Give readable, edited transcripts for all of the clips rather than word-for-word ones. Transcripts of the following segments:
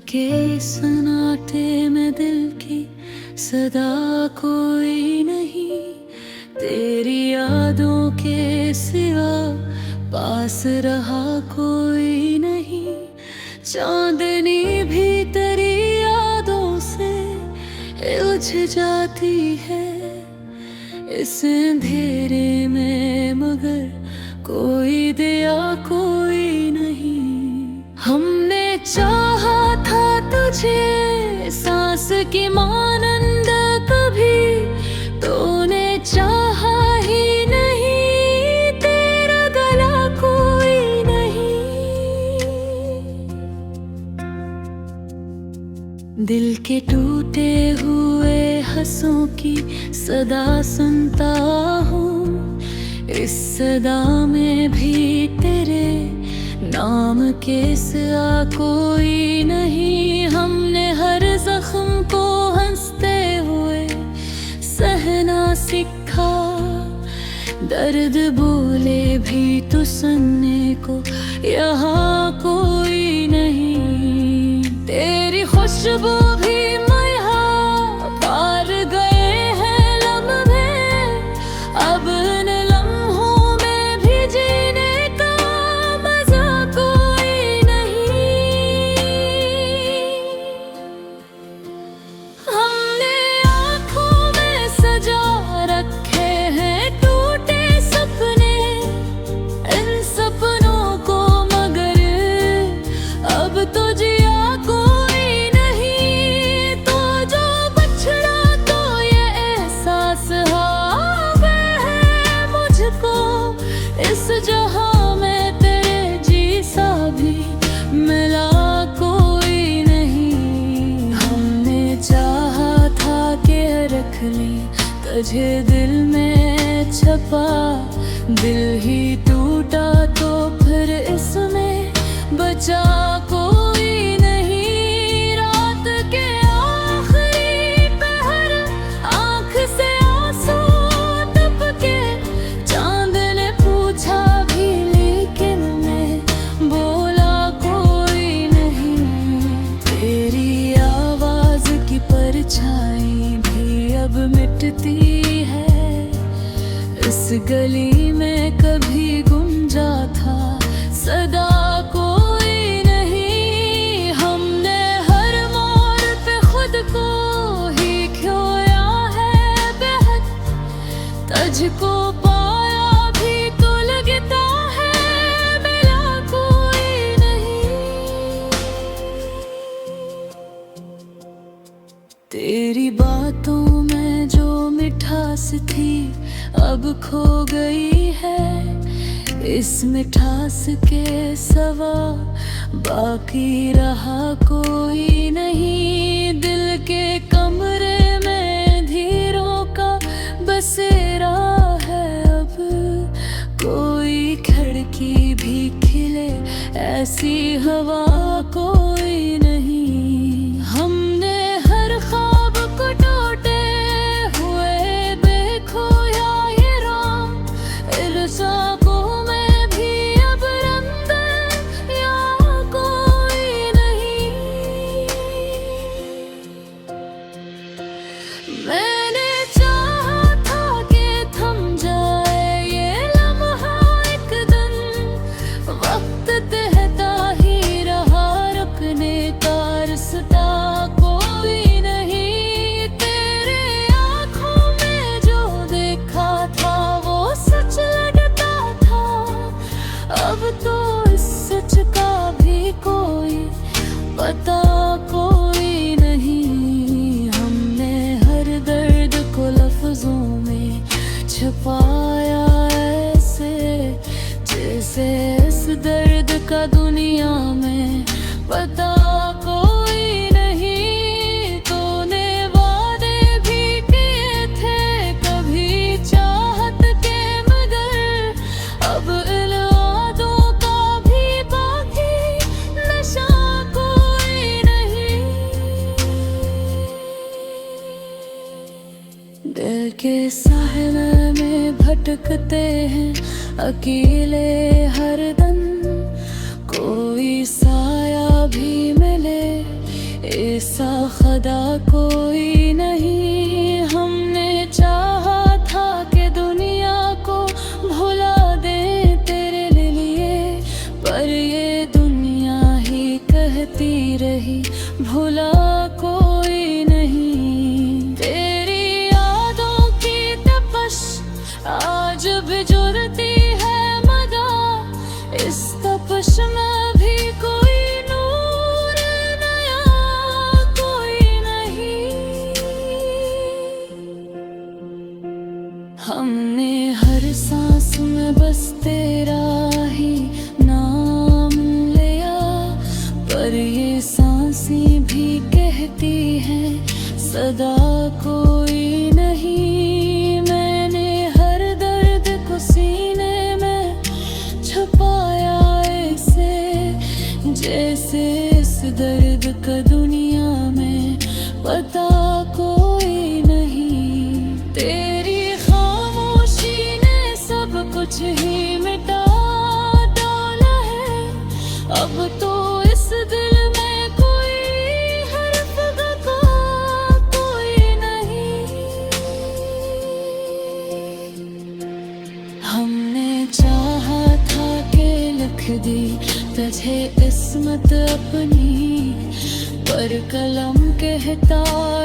के सन्नाटे में दिल की सदा कोई नहीं, तेरी यादों के सिवा पास रहा कोई नहीं। चांदनी भी तेरी यादों से उलझ जाती है इस अंधेरे में, मगर कोई दिया कोई नहीं। हमने चाहा था तुझे सांस की मानंद, कभी तूने चाहा ही नहीं, तेरा गला कोई नहीं। दिल के टूटे हुए हंसों की सदा सुनता हूँ, इस सदा में भी तेरे नाम के सिवा कोई नहीं। हमने हर जख्म को हंसते हुए सहना सीखा, दर्द बोले भी तो सुनने को यहाँ कोई नहीं। तेरी खुशबू भी पार गए हैं लम्हे, अब इन लम्हों में भी जीने का मजा कोई नहीं। हमने आँखों में सजा रखे हैं टूटे सपने, इन सपनों को मगर अब तो जिया कोई नहीं। तो जो बछड़ा तो ये एहसास है मुझको, इस जहां में तेरे जैसा भी मिला कोई नहीं। हमने चाहा था कि रख ले तुझे दिल में छपा, दिल ही टूटा तो फिर इसमें बचा कोई नहीं। रात के आखिरी पहर आँख से आंसू टपके, चांद ने पूछा भी लेकिन मैं बोला कोई नहीं। तेरी आवाज की परछाई भी अब मिटती है, इस गली में कभी गुंजा था सदा कोई नहीं। हमने हर मोड़ पे खुद को ही खोया है बेहद, तुझको पाया भी तो लगता है मिला कोई नहीं। तेरी बातों में जो मिठास थी अब खो गई है, इस मिठास के सिवा बाकी रहा कोई नहीं। दिल के कमरे में धीरों का बसेरा है, अब कोई खिड़की भी खिले ऐसी हवा कोई नहीं। हमने हर ख्वाब को टूटे हुए देखोया ये राम, इल्जामों में भी अब रंग या कोई नहीं। मैंने चाहा था कि थम जाए ये लम्हा एक दिन, वक्त कहता ही रहा रुकने का रास्ता कोई नहीं। तेरे आँखों में जो देखा था वो सच लगता था, अब तो इस सच का भी कोई पता कोई नहीं। हमने हर दर्द को लफ्जों में छुपाया ऐसे, जैसे इस दर्द का दुनिया में पता कोई नहीं। तूने वादे भी किए थे कभी चाहत के, मगर अब इन वादों का भी बाकी नशा कोई नहीं। दिल के साहिल में भटकते हैं अकेले हर दम, कोई साया भी मिले ऐसा खुदा कोई नहीं। हमने चाहा था कि दुनिया को भुला दे तेरे लिए, पर ये दुनिया ही कहती रही भुला कोई नहीं। तेरी यादों की तपश आज भी जुड़ती है मदा, इस तपश में भी कोई नूर नया कोई नहीं। हमने हर सांस में बस तेरा ही नाम लिया, पर ये सांसें भी कहती हैं सदा कोई नहीं। मैंने हर दर्द को सीने में छुपाया ऐसे, जैसे इस दर्द का दुनिया में पता कोई नहीं। तेरी खामोशी ने सब कुछ ही मिटा डाला है, अब तो इस दिल में कोई हर्फ का कोई नहीं। हमने चाहा था कि लिख दी तुझे किस्मत अपनी, पर कलम कहता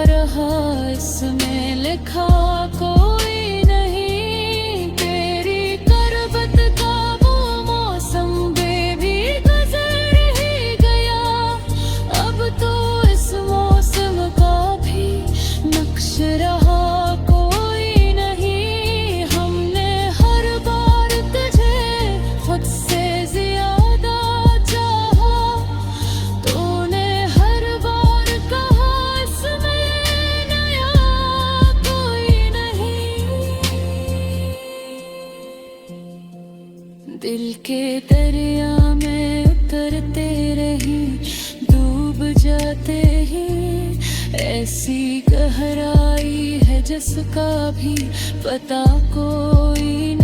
रहा इसमें लिखा कोई नहीं। तेरी करबत का वो मौसम बेबी गुजर ही गया, अब तो इस मौसम का भी नक्श रहा कोई नहीं। हमने हर बार तुझे खुद से ज्यादा चाहा, तूने हर बार कहा इसमें नया कोई नहीं। दिल के दरिया में उतरते रही डूब जाते ही, ऐसी गहराई है जिसका भी पता कोई